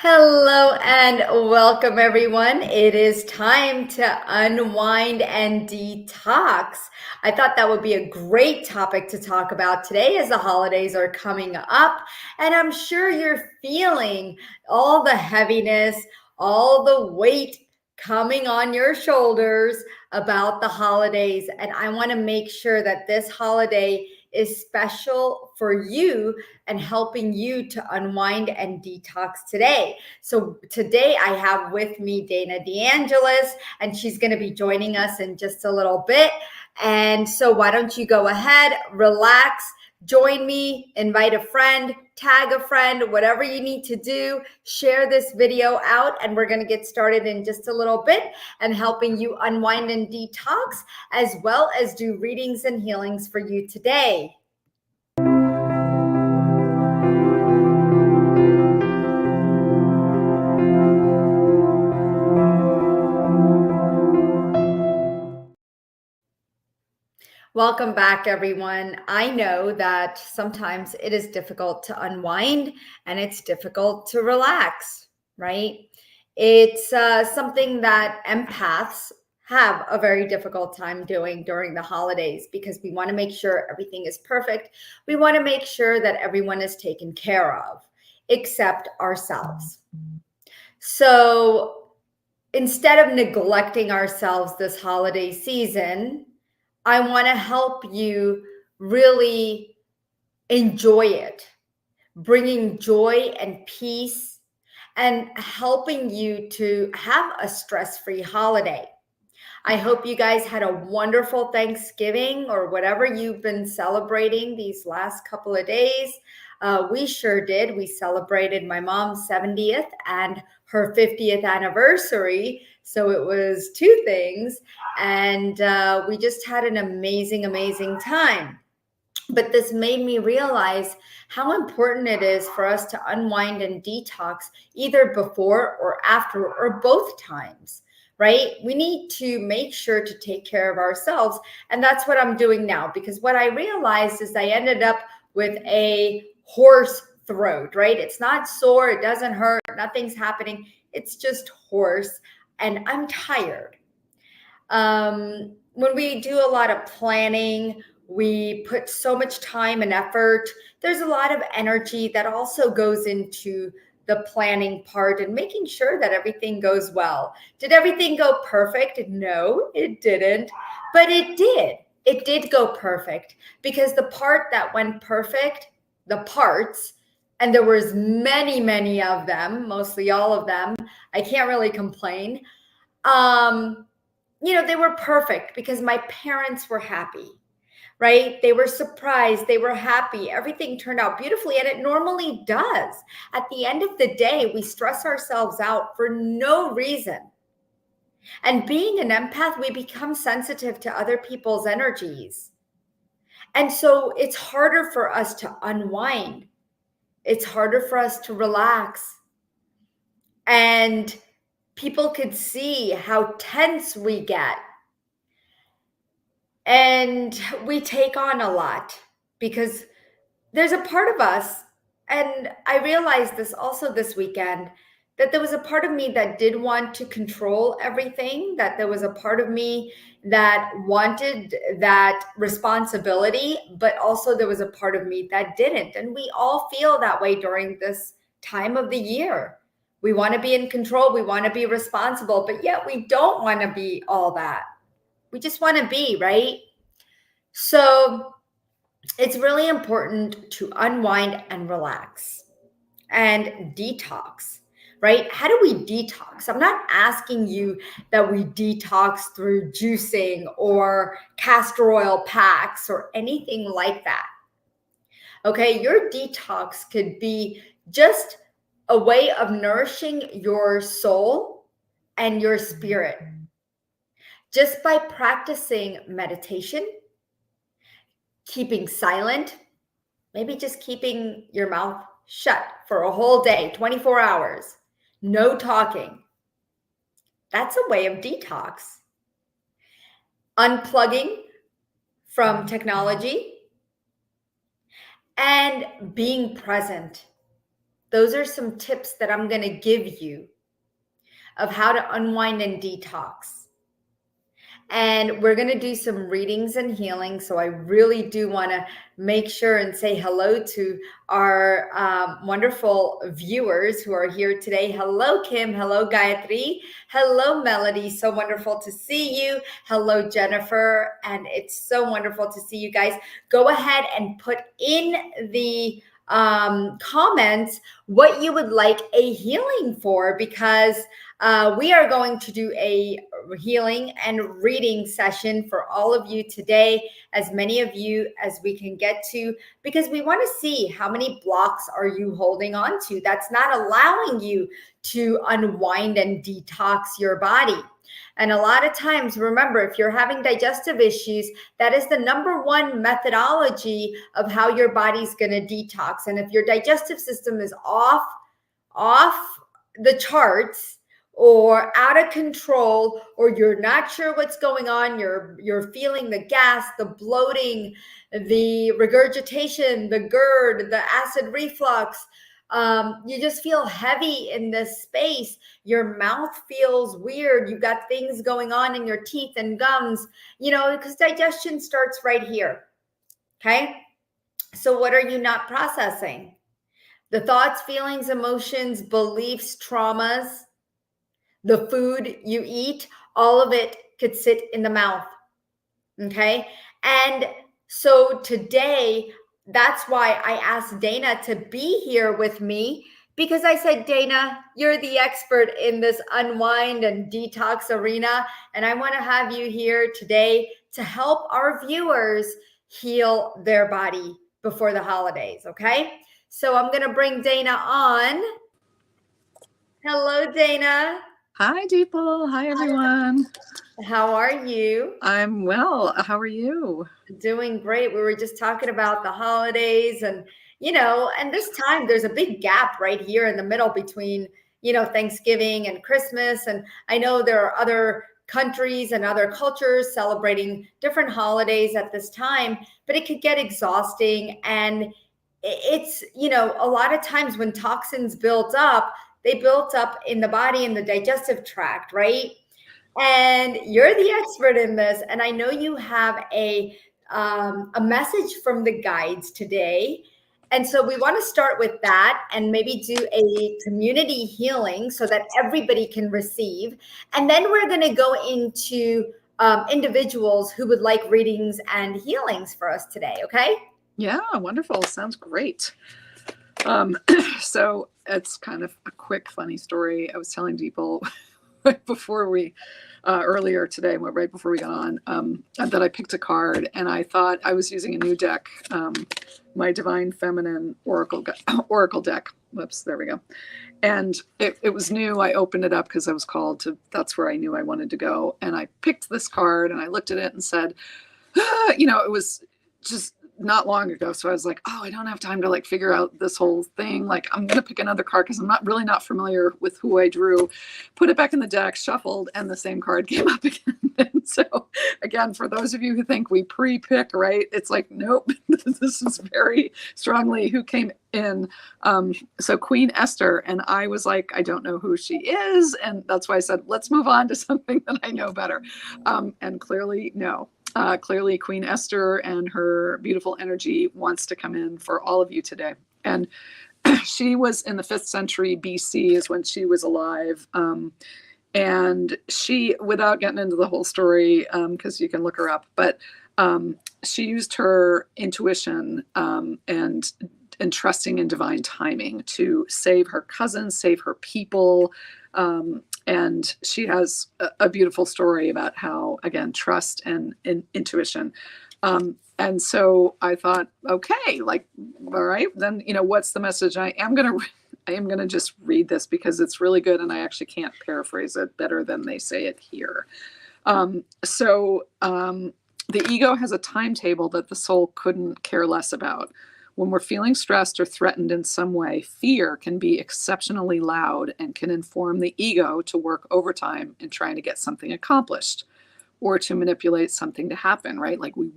Hello and welcome, everyone. It is time to unwind and detox. I thought that would be a great topic to talk about today as the holidays are coming up. And I'm sure you're feeling all the heaviness, all the weight coming on your shoulders about the holidays. And I want to make sure that this holiday is special for you and helping you to unwind and detox today. So today I have with me Dana DeAngelis, and she's going to be joining us in just a little bit. And so why don't you go ahead, relax, join me, invite a friend, tag a friend, whatever you need to do, share this video out, and we're going to get started in just a little bit and helping you unwind and detox, as well as do readings and healings for you today. Welcome back, everyone. I know that sometimes it is difficult to unwind and it's difficult to relax, right? It's something that empaths have a very difficult time doing during the holidays because we want to make sure everything is perfect. We want to make sure that everyone is taken care of, except ourselves. So instead of neglecting ourselves this holiday season, I want to help you really enjoy it, bringing joy and peace and helping you to have a stress-free holiday. I hope you guys had a wonderful Thanksgiving or whatever you've been celebrating these last couple of days. We sure did. We celebrated my mom's 70th and her 50th anniversary. So it was two things. And we just had an amazing, amazing time. But this made me realize how important it is for us to unwind and detox either before or after or both times, right? We need to make sure to take care of ourselves. And that's what I'm doing now, because what I realized is I ended up with a hoarse throat, right? It's not sore, it doesn't hurt, nothing's happening. It's just hoarse and I'm tired. When we do a lot of planning, we put so much time and effort. There's a lot of energy that also goes into the planning part and making sure that everything goes well. Did everything go perfect? No, it didn't, but it did. It did go perfect because the part that went perfect, the parts, and there was many, many of them, mostly all of them. I can't really complain. They were perfect because my parents were happy, right? They were surprised. They were happy. Everything turned out beautifully, and it normally does. At the end of the day, we stress ourselves out for no reason. And being an empath, we become sensitive to other people's energies. And so it's harder for us to unwind. It's harder for us to relax. And people could see how tense we get. And we take on a lot because there's a part of us, and I realized this also this weekend, that there was a part of me that did want to control everything, that there was a part of me that wanted that responsibility, but also there was a part of me that didn't. And we all feel that way during this time of the year. We want to be in control, we want to be responsible, but yet we don't want to be all that. We just want to be, right? So it's really important to unwind and relax and detox, right? How do we detox? I'm not asking you that we detox through juicing or castor oil packs or anything like that. Okay, your detox could be just a way of nourishing your soul and your spirit just by practicing meditation, keeping silent, maybe just keeping your mouth shut for a whole day, 24 hours, no talking. That's a way of detox. Unplugging from technology and being present. those are some tips that I'm going to give you of how to unwind and detox. And we're going to do some readings and healing. So I really do want to make sure and say hello to our wonderful viewers who are here today. Hello, Kim. Hello, Gayatri. Hello, Melody. So wonderful to see you. Hello, Jennifer. And it's so wonderful to see you guys. Go ahead and put in the comments what you would like a healing for, because we are going to do a healing and reading session for all of you today, as many of you as we can get to, because we want to see how many blocks are you holding on to that's not allowing you to unwind and detox your body. And a lot of times, remember, if you're having digestive issues, that is the number one methodology of how your body's going to detox. And if your digestive system is off the charts, or out of control, or you're not sure what's going on, you're feeling the gas, the bloating, the regurgitation, the GERD, the acid reflux, you just feel heavy in this space, your mouth feels weird, you got things going on in your teeth and gums, because digestion starts right here. Okay, so what are you not processing? The thoughts, feelings, emotions, beliefs, traumas, the food you eat, all of it could sit in the mouth. Okay. And so today, that's why I asked Dana to be here with me, because I said, Dana, you're the expert in this unwind and detox arena. And I want to have you here today to help our viewers heal their body before the holidays. Okay. So I'm going to bring Dana on. Hello, Dana. Hi, Deeple. Hi, everyone. How are you? I'm well. How are you? Doing great. We were just talking about the holidays and this time there's a big gap right here in the middle between, Thanksgiving and Christmas. And I know there are other countries and other cultures celebrating different holidays at this time, but it could get exhausting. And it's, a lot of times when toxins built up, they built up in the body, in the digestive tract, right? And you're the expert in this. And I know you have a message from the guides today. And so we want to start with that and maybe do a community healing so that everybody can receive. And then we're going to go into individuals who would like readings and healings for us today. Okay? Yeah, wonderful. Sounds great. So it's kind of a quick, funny story. I was telling people right before we earlier today, right before we got on, that I picked a card, and I thought I was using a new deck, my Divine Feminine Oracle deck. Whoops, there we go. And it was new. I opened it up because I was called to. That's where I knew I wanted to go, and I picked this card, and I looked at it and said, it was just not long ago. So I was like, oh, I don't have time to like figure out this whole thing. Like, I'm going to pick another card because I'm not familiar with who I drew. Put it back in the deck, shuffled, and the same card came up again. And so again, for those of you who think we pre-pick, right? It's like, nope, this is very strongly who came in. So Queen Esther, and I was like, I don't know who she is. And that's why I said, let's move on to something that I know better. And clearly, no. Clearly, Queen Esther and her beautiful energy wants to come in for all of you today. And she was in the 5th century BC is when she was alive. And she, without getting into the whole story, because you can look her up, but she used her intuition and trusting in divine timing to save her cousins, save her people. And she has a beautiful story about how, again, trust and intuition. And so I thought, okay, like, all right, then, what's the message? I am going to just read this because it's really good. And I actually can't paraphrase it better than they say it here. The ego has a timetable that the soul couldn't care less about. When we're feeling stressed or threatened in some way, fear can be exceptionally loud and can inform the ego to work overtime in trying to get something accomplished or to manipulate something to happen, right? Like we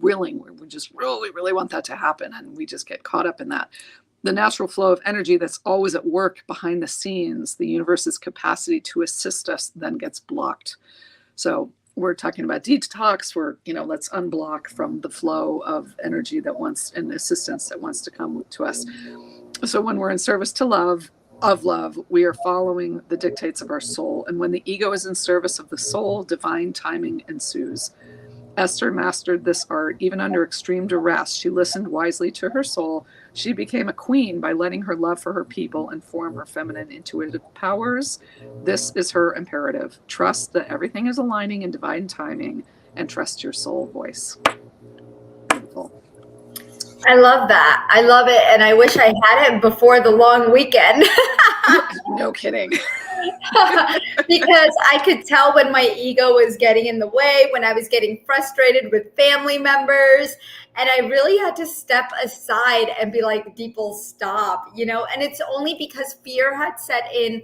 just really, really want that to happen, and we just get caught up in that. the natural flow of energy that's always at work behind the scenes, the universe's capacity to assist us then gets blocked. So we're talking about detox. Let's unblock from the flow of energy that wants and assistance that wants to come to us. So when we're in service to love, of love, we are following the dictates of our soul. And when the ego is in service of the soul, divine timing ensues. Esther mastered this art even under extreme duress. She listened wisely to her soul. She became a queen by letting her love for her people inform her feminine intuitive powers. This is her imperative. Trust that everything is aligning in divine timing and trust your soul voice. Beautiful. I love that. I love it. And I wish I had it before the long weekend. No kidding. Because I could tell when my ego was getting in the way, when I was getting frustrated with family members. And I really had to step aside and be like, people, stop, and it's only because fear had set in,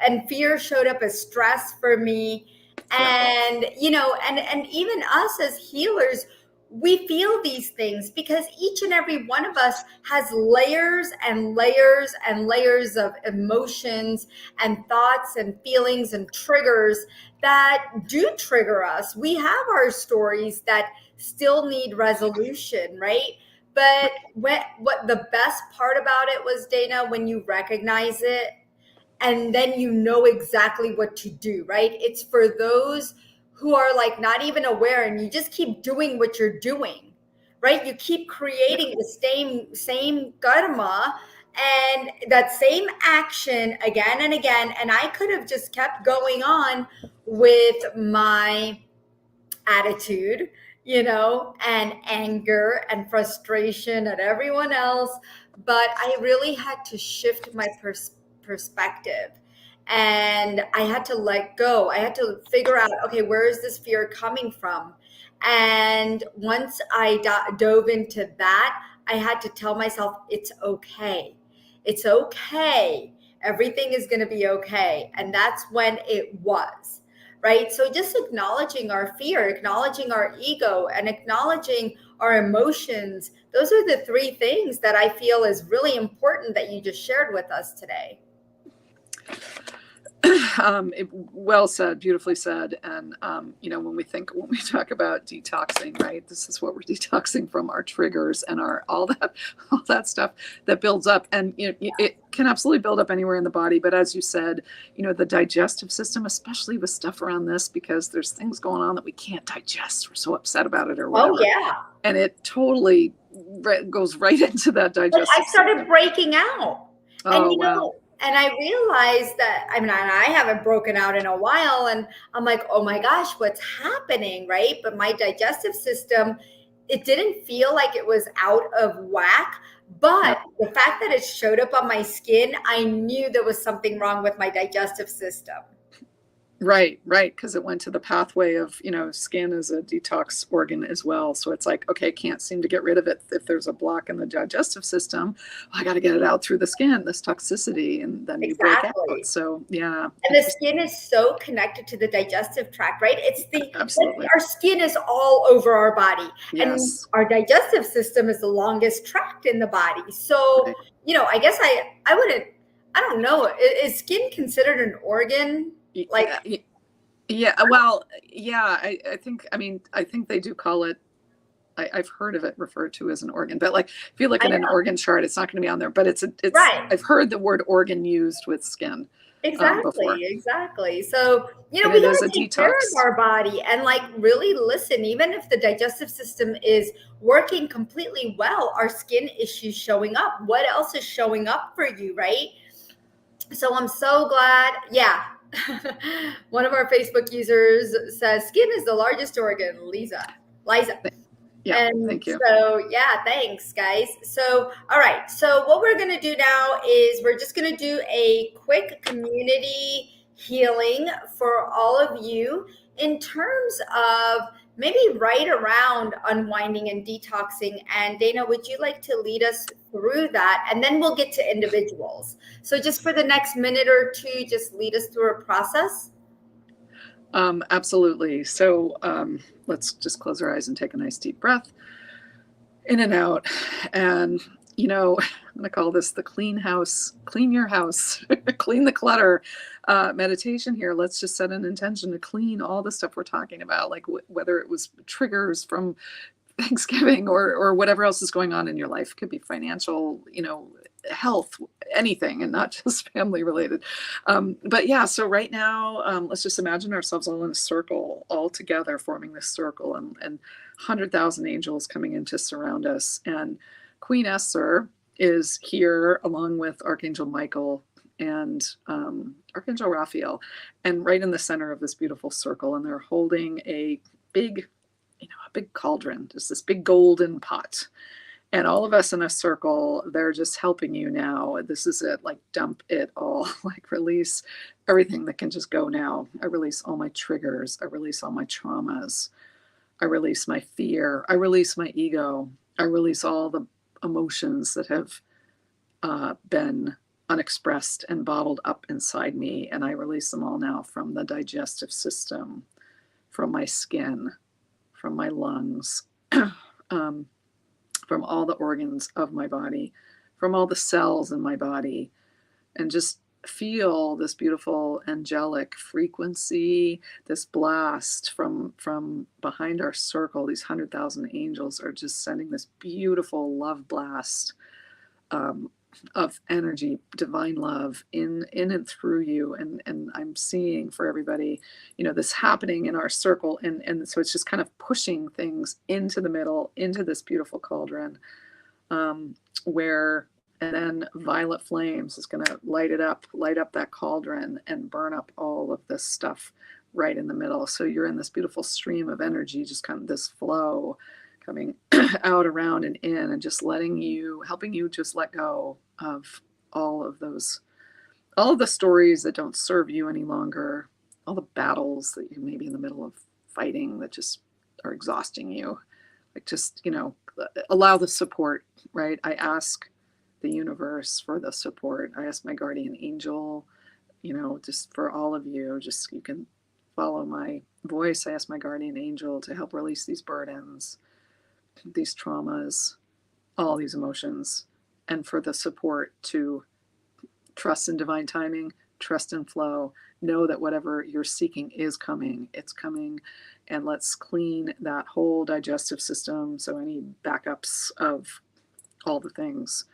and fear showed up as stress for me. And, and even us as healers, we feel these things because each and every one of us has layers and layers and layers of emotions and thoughts and feelings and triggers that do trigger us. We have our stories that still need resolution, right? But what the best part about it was, Dana, when you recognize it and then you know exactly what to do, right? It's for those who are like not even aware, and you just keep doing what you're doing, right? You keep creating the same karma and that same action again and again. And I could have just kept going on with my attitude, and anger and frustration at everyone else. But I really had to shift my perspective, and I had to let go. I had to figure out, okay, where is this fear coming from? And once I dove into that, I had to tell myself, it's okay. It's okay. Everything is going to be okay. And that's when it was. Right? So just acknowledging our fear, acknowledging our ego, and acknowledging our emotions. Those are the three things that I feel is really important that you just shared with us today. Well said, beautifully said. And, when we talk about detoxing, right, this is what we're detoxing from: our triggers and all that stuff that builds up. And, it can absolutely build up anywhere in the body. But as you said, the digestive system, especially with stuff around this, because there's things going on that we can't digest. We're so upset about it or whatever. Oh, yeah. And it totally goes right into that digestive system. I started breaking out. Oh, and, wow. And I realized that, I haven't broken out in a while, and I'm like, oh my gosh, what's happening, right? But my digestive system, it didn't feel like it was out of whack. But the fact that it showed up on my skin, I knew there was something wrong with my digestive system. Right. Because it went to the pathway of, skin as a detox organ as well. So it's like, okay, can't seem to get rid of it. If there's a block in the digestive system, I got to get it out through the skin, this toxicity, and then you break out. So, yeah. And the skin is so connected to the digestive tract, right? Absolutely. Our skin is all over our body. Yes. And our digestive system is the longest tract in the body. So, right. I guess I don't know. Is skin considered an organ? Like, yeah, well, yeah, I think they do call it, I've heard of it referred to as an organ, but like, if you look at an organ chart, it's not going to be on there, but it's right. I've heard the word organ used with skin. Exactly. So, we got to take care of our body and like really listen. Even if the digestive system is working completely well, our skin issues showing up. What else is showing up for you, right? So I'm so glad. Yeah. One of our Facebook users says skin is the largest organ, Liza. Yeah, and thank you. So, yeah, thanks, guys. So, all right. So what we're going to do now is we're just going to do a quick community healing for all of you in terms of maybe right around unwinding and detoxing. And Dana, would you like to lead us through that? And then we'll get to individuals. So just for the next minute or two, just lead us through a process. Absolutely. So let's just close our eyes and take a nice deep breath in and out. And I'm going to call this the clean house, clean your house, clean the clutter meditation here. Let's just set an intention to clean all the stuff we're talking about, like whether it was triggers from Thanksgiving or whatever else is going on in your life. It could be financial, health, anything, and not just family related. But yeah, so right now, let's just imagine ourselves all in a circle, all together, forming this circle, and 100,000 angels coming in to surround us. And Queen Esther is here along with Archangel Michael and Archangel Raphael, and right in the center of this beautiful circle. And they're holding a big, a big cauldron, just this big golden pot. And all of us in a circle, they're just helping you now. This is it, like dump it all, like release everything that can just go now. I release all my triggers. I release all my traumas. I release my fear. I release my ego. I release all the emotions that have been unexpressed and bottled up inside me. And I release them all now from the digestive system, from my skin, from my lungs, from all the organs of my body, from all the cells in my body, and just feel this beautiful angelic frequency, this blast from behind our circle. These 100,000 angels are just sending this beautiful love blast of energy, divine love in and through you. And I'm seeing for everybody, this happening in our circle. And so it's just kind of pushing things into the middle, into this beautiful cauldron, where, and then violet flames is going to light up that cauldron and burn up all of this stuff right in the middle. So you're in this beautiful stream of energy, just kind of this flow coming out, around, and in, and just helping you just let go of all of the stories that don't serve you any longer, all the battles that you may be in the middle of fighting that just are exhausting you. Like, just, allow the support, right? I ask the universe for the support. I ask my guardian angel, just for all of you, just, you can follow my voice. I ask my guardian angel to help release these burdens, these traumas, all these emotions, and for the support to trust in divine timing, trust in flow, know that whatever you're seeking is coming, it's coming. And let's clean that whole digestive system. So any backups of all the things,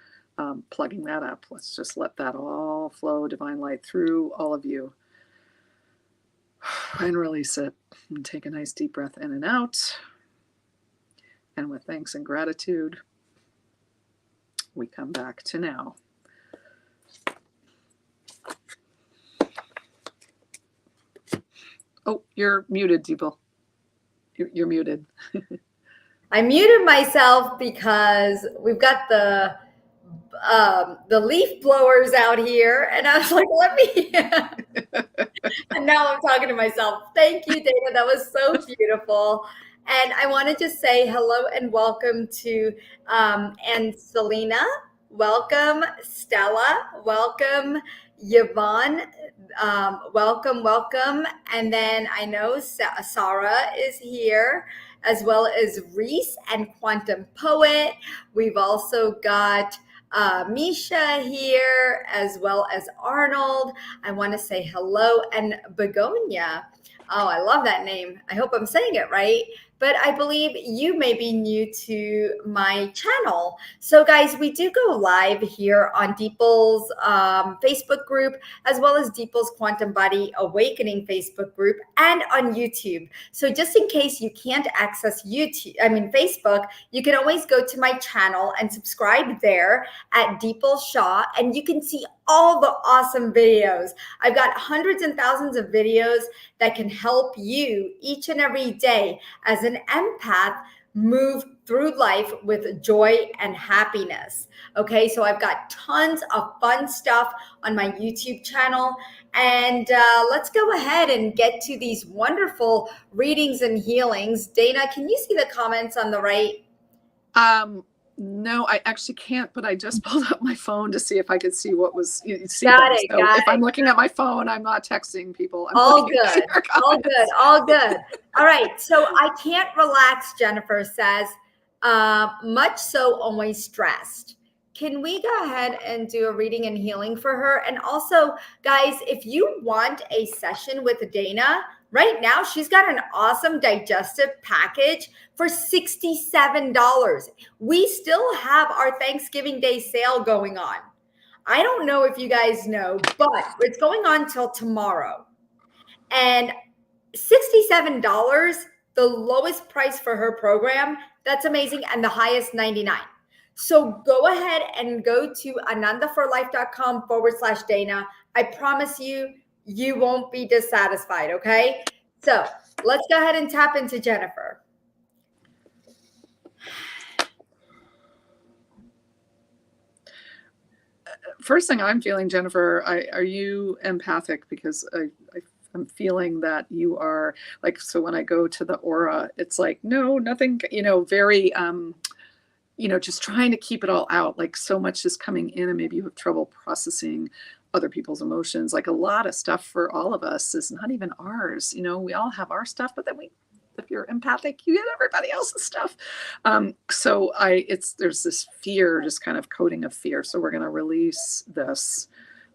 plugging that up, let's just let that all flow, divine light through all of you, and release it. And take a nice deep breath in and out. And with thanks and gratitude, we come back to now. Oh, you're muted, Deeple. You're muted. I muted myself because we've got the leaf blowers out here, and I was like, let me. And now I'm talking to myself. Thank you, Dana. That was so beautiful. And I want to just say hello and welcome to and Selena. Welcome, Stella. Welcome, Yvonne. Welcome. And then I know Sarah is here, as well as Reese and Quantum Poet. We've also got Misha here, as well as Arnold. I want to say hello, and Begonia. Oh, I love that name. I hope I'm saying it right. But I believe you may be new to my channel. So guys, we do go live here on Deeple's Facebook group, as well as Deeple's Quantum Body Awakening Facebook group, and on YouTube. So just in case you can't access Facebook, you can always go to my channel and subscribe there at Deeple Shaw, and you can see all the awesome videos. I've got hundreds and thousands of videos that can help you each and every day as an empath move through life with joy and happiness. Okay, so I've got tons of fun stuff on my YouTube channel. And let's go ahead and get to these wonderful readings and healings. Dana, can you see the comments on the right? No, I actually can't, but I just pulled up my phone to see if I could see what was, see Got them. it, So if I'm looking at my phone, I'm not texting people. All good. All right. So I can't relax, Jennifer says, much so always stressed. can we go ahead and do a reading and healing for her? And also, guys, if you want a session with Dana, right now she's got an awesome digestive package for $67. We still have our Thanksgiving Day sale going on. I don't know if you guys know, but it's going on till tomorrow. And $67, the lowest price for her program, that's amazing, and the highest 99. So go ahead and go to anandaforlife.com/Dana. I promise you, you won't be dissatisfied, okay? So let's go ahead and tap into Jennifer. First thing I'm feeling, Jennifer, are you empathic? Because I'm feeling that you are like, so when I go to the aura, it's like, no, nothing, very, just trying to keep it all out. Like so much is coming in and maybe you have trouble processing other people's emotions. Like a lot of stuff for all of us is not even ours. We all have our stuff, but then if you're empathic, you get everybody else's stuff. So there's this fear, just kind of coating of fear. So we're going to release this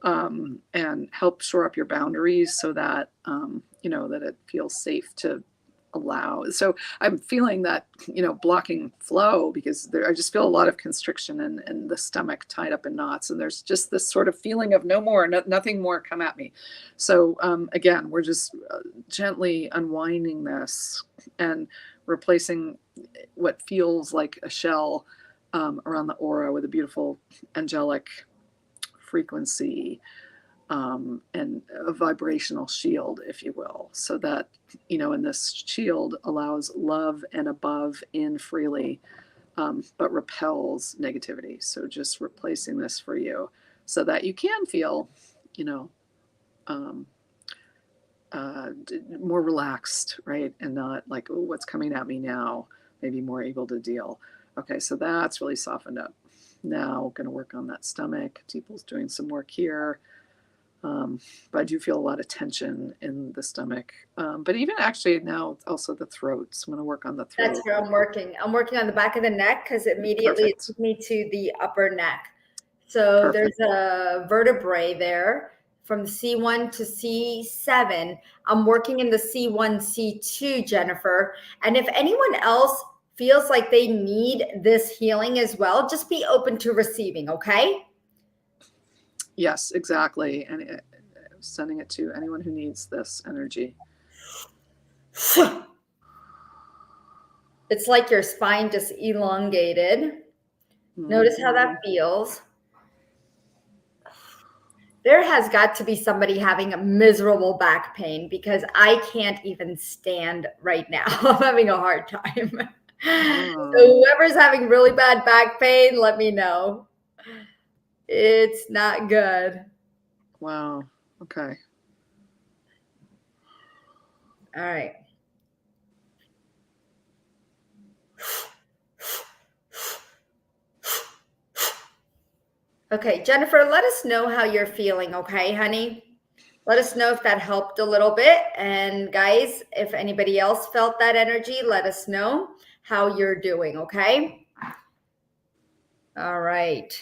and help shore up your boundaries so that, that it feels safe to allow. So I'm feeling that, blocking flow because I just feel a lot of constriction and the stomach tied up in knots. And there's just this sort of feeling of no more, nothing more come at me. So again, we're just gently unwinding this and replacing what feels like a shell around the aura with a beautiful angelic frequency and a vibrational shield, if you will, so that, and this shield allows love and above in freely, but repels negativity. So just replacing this for you so that you can feel, more relaxed, right? And not like, oh, what's coming at me now? Maybe more able to deal. Okay, so that's really softened up. Now going to work on that stomach. Deeple's doing some work here. But I do feel a lot of tension in the stomach. But even actually now also the throat. So I'm going to work on the throat. That's where I'm working. I'm working on the back of the neck because immediately it took me to the upper neck. So There's a vertebrae there from C1 to C7. I'm working in the C1, C2, Jennifer. And if anyone else feels like they need this healing as well, just be open to receiving, okay? Yes, exactly. And sending it to anyone who needs this energy. It's like your spine just elongated. Mm-hmm. Notice how that feels. There has got to be somebody having a miserable back pain because I can't even stand right now. I'm having a hard time. So whoever's having really bad back pain, let me know. It's not good. Wow. Okay. All right. Okay, Jennifer, let us know how you're feeling, okay, honey? Let us know if that helped a little bit. And guys, if anybody else felt that energy, let us know how you're doing, okay? All right.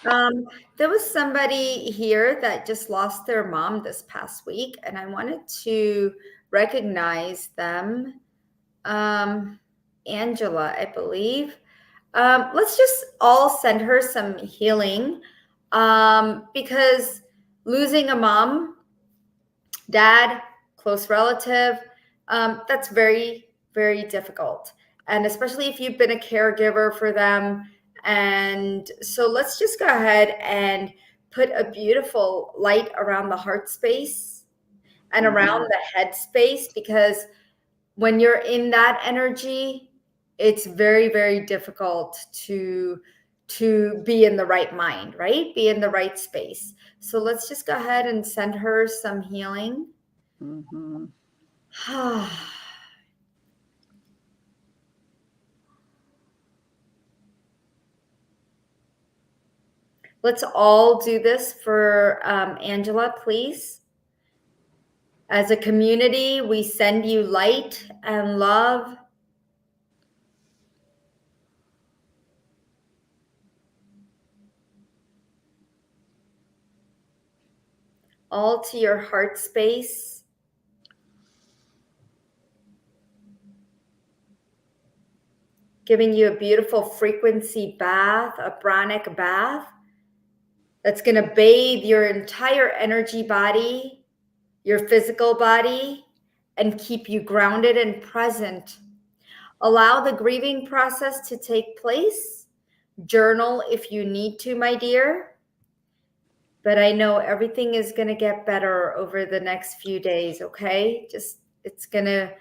There was somebody here that just lost their mom this past week, and I wanted to recognize them. Angela, I believe. Let's just all send her some healing because losing a mom, dad, close relative, that's very, very difficult. And especially if you've been a caregiver for them. And so let's just go ahead and put a beautiful light around the heart space and around the head space, because when you're in that energy, it's very, very difficult to be in the right mind, right? Be in the right space. So let's just go ahead and send her some healing. Mm-hmm. Let's all do this for Angela, please. As a community, we send you light and love. all to your heart space. Giving you a beautiful frequency bath, a pranic bath that's going to bathe your entire energy body, your physical body, and keep you grounded and present. Allow the grieving process to take place. Journal if you need to, my dear. But I know everything is going to get better over the next few days, okay? Just it's going to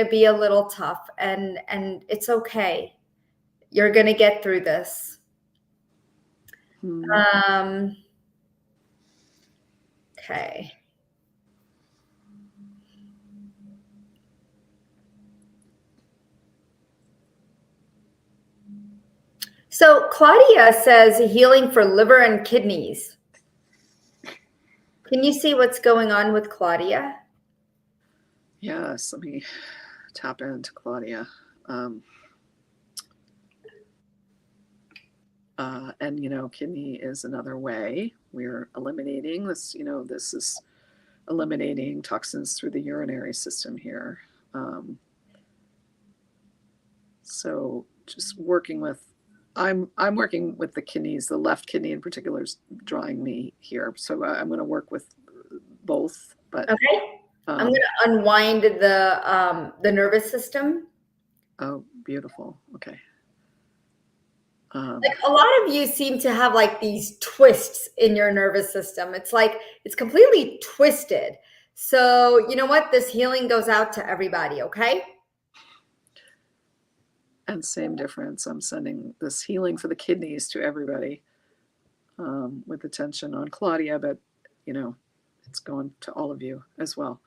be a little tough, and it's okay. You're going to get through this. Okay. So Claudia says healing for liver and kidneys. Can you see what's going on with Claudia? Yes, let me tap into Claudia. And, kidney is another way we're eliminating this. This is eliminating toxins through the urinary system here. So just working with, I'm working with the kidneys. The left kidney in particular is drawing me here. So I'm going to work with both. But okay, I'm going to unwind the nervous system. Oh, beautiful. Okay. Like a lot of you seem to have like these twists in your nervous system. It's like it's completely twisted. So you know what? This healing goes out to everybody, okay? And same difference. I'm sending this healing for the kidneys to everybody with attention on Claudia, but it's going to all of you as well.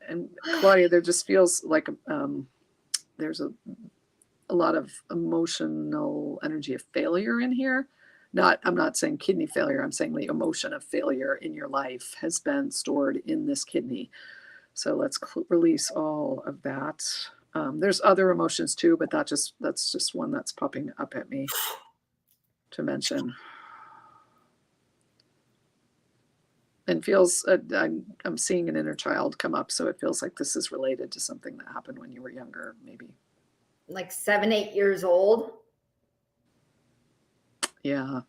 And Claudia, there just feels like there's a lot of emotional energy of failure in here. I'm not saying kidney failure. I'm saying the emotion of failure in your life has been stored in this kidney. So let's release all of that. There's other emotions too, but that's just one that's popping up at me to mention. And feels I'm seeing an inner child come up, so it feels like this is related to something that happened when you were younger, maybe. Like 7, 8 years old. Yeah.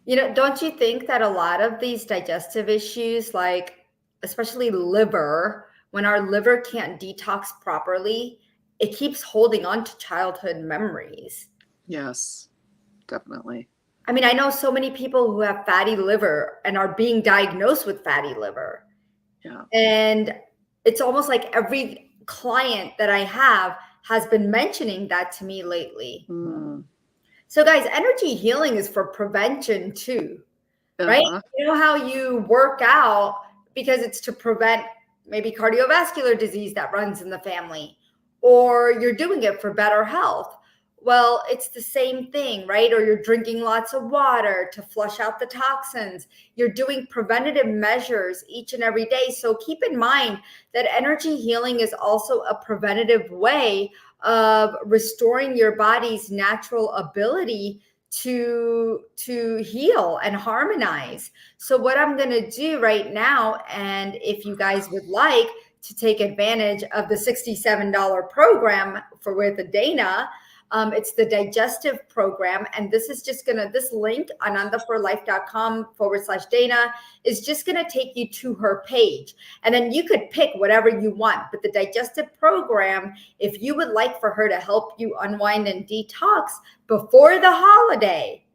Don't you think that a lot of these digestive issues, like especially liver, when our liver can't detox properly, it keeps holding on to childhood memories? Yes, definitely. I mean, I know so many people who have fatty liver and are being diagnosed with fatty liver. Yeah. And it's almost like every client that I have has been mentioning that to me lately. So guys, energy healing is for prevention too, right? You know how you work out because it's to prevent maybe cardiovascular disease that runs in the family, or you're doing it for better health. Well, it's the same thing, right? Or you're drinking lots of water to flush out the toxins. You're doing preventative measures each and every day. So keep in mind that energy healing is also a preventative way of restoring your body's natural ability to heal and harmonize. So what I'm going to do right now, and if you guys would like to take advantage of the $67 program with Dana, it's the digestive program. And this is just this link, anandaforlife.com/Dana, is just going to take you to her page. And then you could pick whatever you want. But the digestive program, if you would like for her to help you unwind and detox before the holiday,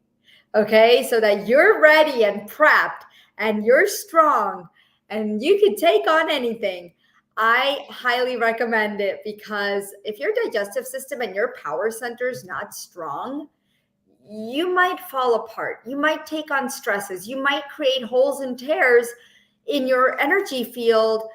okay, so that you're ready and prepped and you're strong and you can take on anything, I highly recommend it, because if your digestive system and your power center is not strong, you might fall apart. You might take on stresses. You might create holes and tears in your energy field,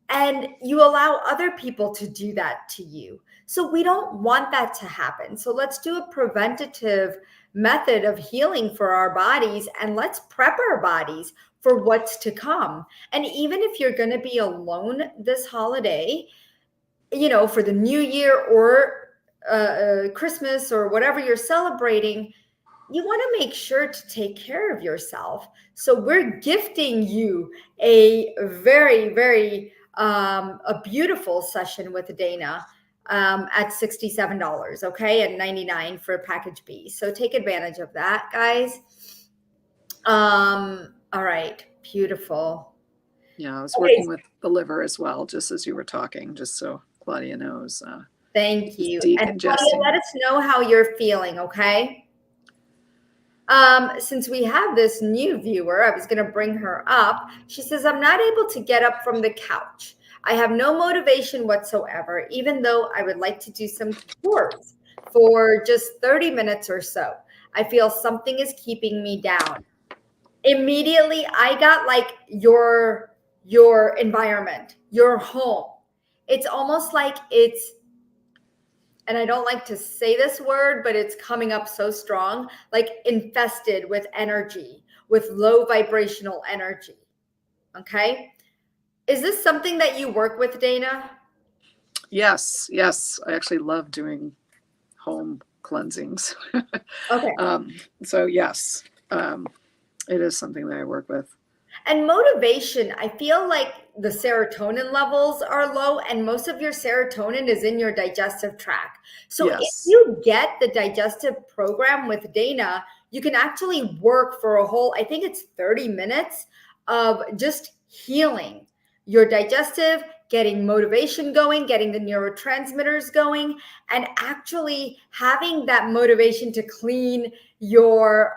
and you allow other people to do that to you. So we don't want that to happen. So let's do a preventative method of healing for our bodies, and let's prep our bodies for what's to come. And even if you're going to be alone this holiday, for the new year or Christmas or whatever you're celebrating, you want to make sure to take care of yourself. So we're gifting you a very, very a beautiful session with Dana at $67, okay, and 99 for package B. So take advantage of that, guys. All right, beautiful. Yeah, I was Okay, working with the liver as well, just as you were talking, just so Claudia knows. thank Just you. And Claudia, decongesting. let us know how you're feeling, okay? Since we have this new viewer, I was going to bring her up. She says, I'm not able to get up from the couch. I have no motivation whatsoever, even though I would like to do some chores for just 30 minutes or so. I feel something is keeping me down. Immediately, I got like your environment, your home. It's almost like it's, and I don't like to say this word, but it's coming up so strong, like infested with energy, with low vibrational energy. Okay. Is this something that you work with, Dana? Yes, yes. I actually love doing home cleansings. Okay. So yes, it is something that I work with. And motivation, I feel like the serotonin levels are low, and most of your serotonin is in your digestive tract. So if Yes, you get the digestive program with Dana, you can actually work for a whole, I think it's 30 minutes of just healing your digestive, getting motivation going, getting the neurotransmitters going, and actually having that motivation to clean your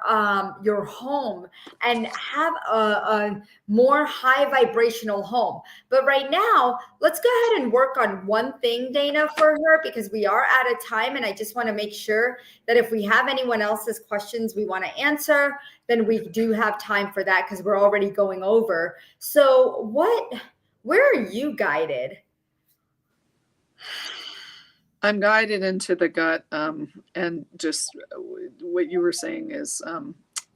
home and have a more high vibrational home. But right now, let's go ahead and work on one thing, Dana, for her, because we are out of time. And I just want to make sure that if we have anyone else's questions we want to answer, then we do have time for that because we're already going over. So, where are you guided? I'm guided into the gut, and just what you were saying is,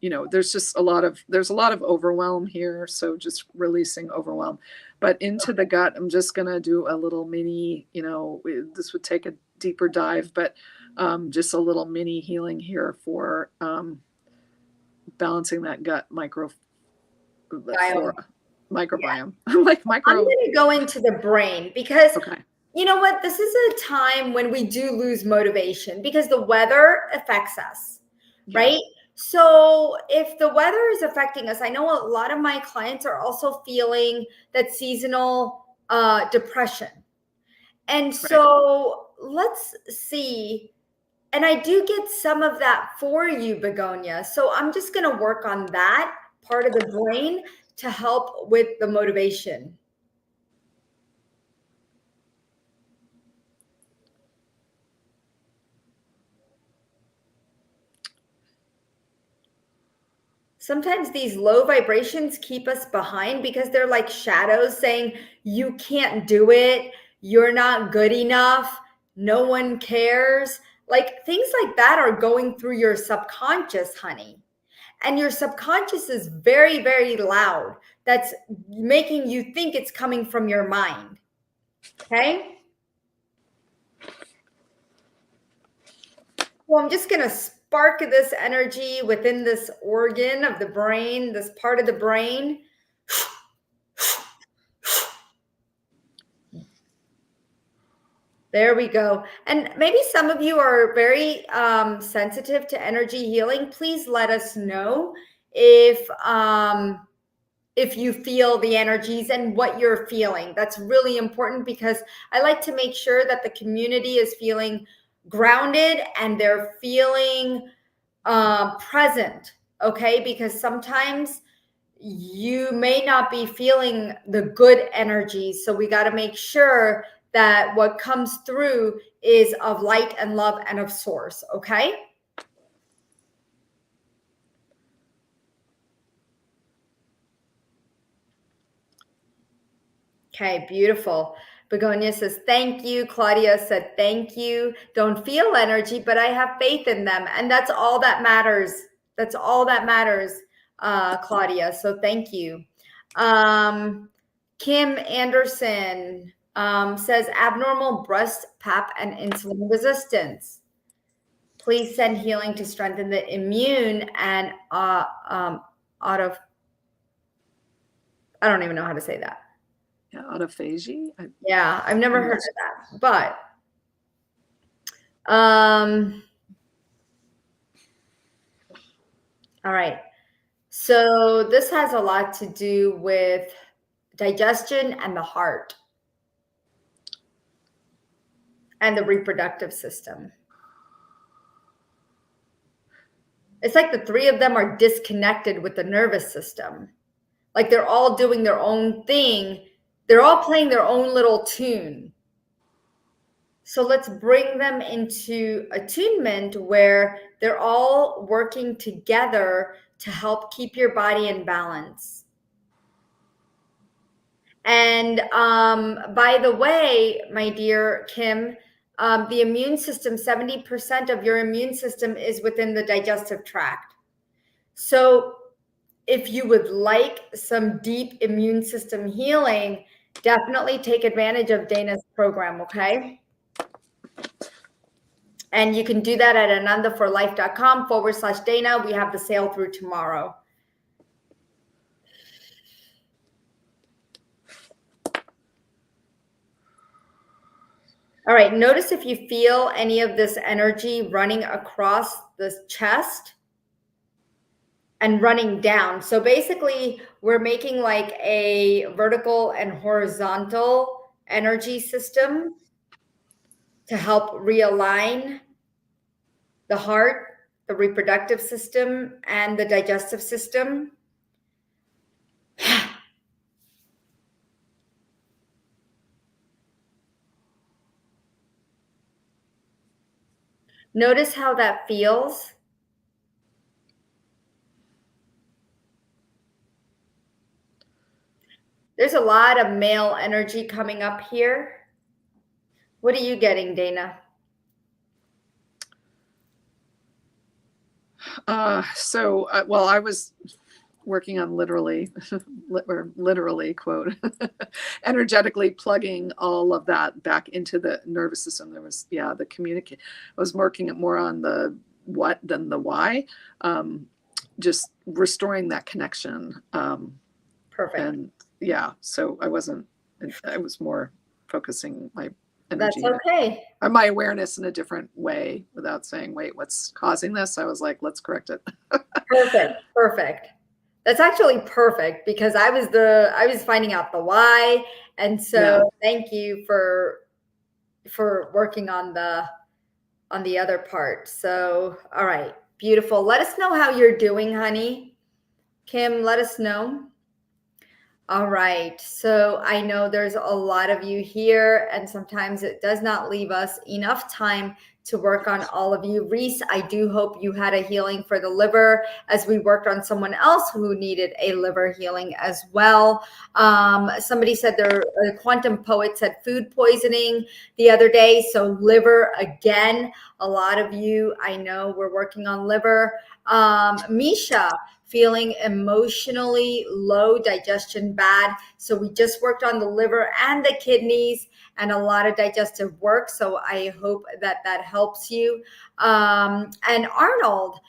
there's a lot of overwhelm here. So just releasing overwhelm, but into the gut, I'm just gonna do a little mini. This would take a deeper dive, but just a little mini healing here for balancing that gut Biome. flora, microbiome, like I'm micro. going to go into the brain because Okay. you know what? This is a time when we do lose motivation because the weather affects us, Yeah. right? So if the weather is affecting us, I know a lot of my clients are also feeling that seasonal depression. And Right. so let's see. And I do get some of that for you, Begonia. So I'm just going to work on that part of the brain to help with the motivation. Sometimes these low vibrations keep us behind because they're like shadows saying, you can't do it. You're not good enough. No one cares. Like things like that are going through your subconscious, honey. And your subconscious is very, very loud. That's making you think it's coming from your mind. Okay. Well, I'm just going to spark this energy within this organ of the brain, this part of the brain. There we go. And maybe some of you are very sensitive to energy healing. Please let us know if you feel the energies and what you're feeling. That's really important because I like to make sure that the community is feeling grounded and they're feeling present. Okay, because sometimes you may not be feeling the good energies. So we got to make sure that what comes through is of light and love and of source. Okay. Okay, beautiful. Begonia says, thank you. Claudia said, thank you. Don't feel energy, but I have faith in them. And that's all that matters. That's all that matters, Claudia. So thank you. Kim Anderson says, abnormal breast pap and insulin resistance. Please send healing to strengthen the immune and I don't even know how to say that. Yeah, autophagy. Yeah, I've never heard of that, but all right. So this has a lot to do with digestion and the heart and the reproductive system. It's like the three of them are disconnected with the nervous system. Like they're all doing their own thing. They're all playing their own little tune. So let's bring them into attunement where they're all working together to help keep your body in balance. And by the way, my dear Kim, the immune system, 70% of your immune system is within the digestive tract. So if you would like some deep immune system healing, definitely take advantage of Dana's program, okay? And you can do that at anandaforlife.com/Dana. We have the sale through tomorrow. All right, notice if you feel any of this energy running across the chest and running down. So basically, we're making like a vertical and horizontal energy system to help realign the heart, the reproductive system, and the digestive system. Notice how that feels. There's a lot of male energy coming up here. What are you getting, Dana? Well, I was working on literally quote, energetically plugging all of that back into the nervous system. There was, the communicate. I was working more on the what than the why. Just restoring that connection. Perfect. And so I was more focusing my energy. That's okay. My awareness in a different way without saying, wait, what's causing this? I was like, let's correct it. Perfect. That's actually perfect because I was finding out the why. And so thank you for working on the other part. So, all right, beautiful. Let us know how you're doing, honey. Kim, let us know. All right. So I know there's a lot of you here, and sometimes it does not leave us enough time to work on all of you. Reese, I do hope you had a healing for the liver as we worked on someone else who needed a liver healing as well. Somebody said a quantum poet said food poisoning the other day. So liver again, a lot of you I know we're working on liver. Misha, feeling emotionally low, digestion bad. So we just worked on the liver and the kidneys and a lot of digestive work. So I hope that helps you. And Arnold,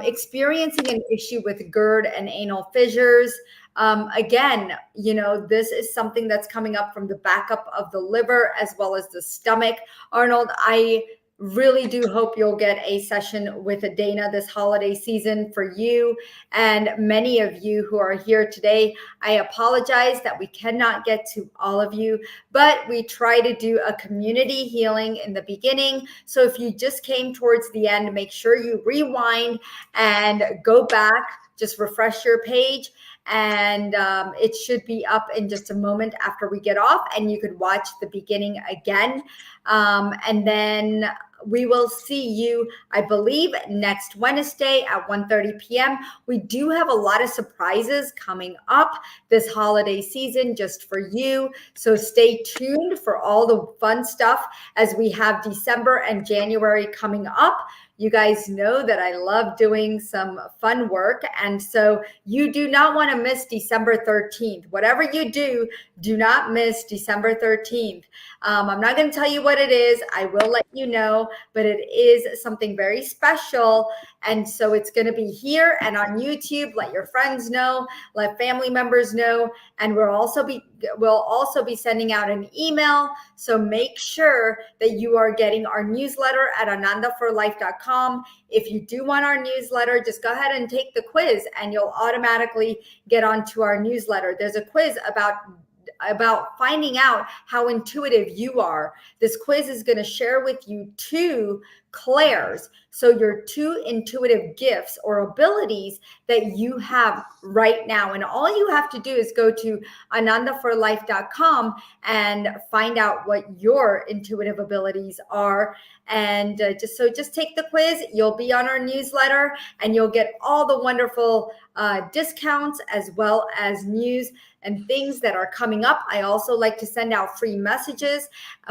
experiencing an issue with GERD and anal fissures. Again, this is something that's coming up from the backup of the liver as well as the stomach. Arnold, I really do hope you'll get a session with Dana this holiday season for you and many of you who are here today. I apologize that we cannot get to all of you, but we try to do a community healing in the beginning. So if you just came towards the end, make sure you rewind and go back, just refresh your page. And it should be up in just a moment after we get off, and you could watch the beginning again. And then we will see you, I believe, next Wednesday at 1:30 p.m. We do have a lot of surprises coming up this holiday season just for you. So stay tuned for all the fun stuff as we have December and January coming up. You guys know that I love doing some fun work. And so you do not want to miss December 13th. Whatever you do not miss December 13th. I'm not going to tell you what it is. I will let you know, but it is something very special. And so it's going to be here and on YouTube. Let your friends know, let family members know. And we'll also be sending out an email. So make sure that you are getting our newsletter at anandaforlife.com. If you do want our newsletter, just go ahead and take the quiz and you'll automatically get onto our newsletter. There's a quiz about finding out how intuitive you are. This quiz is going to share with you 2 clairs. So your 2 intuitive gifts or abilities that you have right now. And all you have to do is go to anandaforlife.com and find out what your intuitive abilities are. And just take the quiz. You'll be on our newsletter and you'll get all the wonderful discounts as well as news and things that are coming up. I also like to send out free messages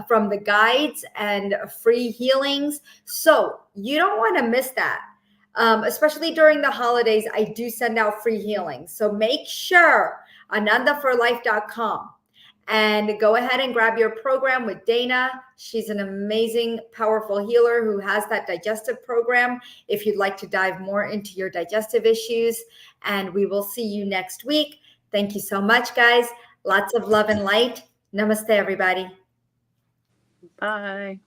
from the guides and free healings. So you don't want to miss that. Especially during the holidays, I do send out free healings. So make sure anandaforlife.com and go ahead and grab your program with Dana. She's an amazing, powerful healer who has that digestive program if you'd like to dive more into your digestive issues. And we will see you next week. Thank you so much, guys. Lots of love and light. Namaste, everybody. Bye.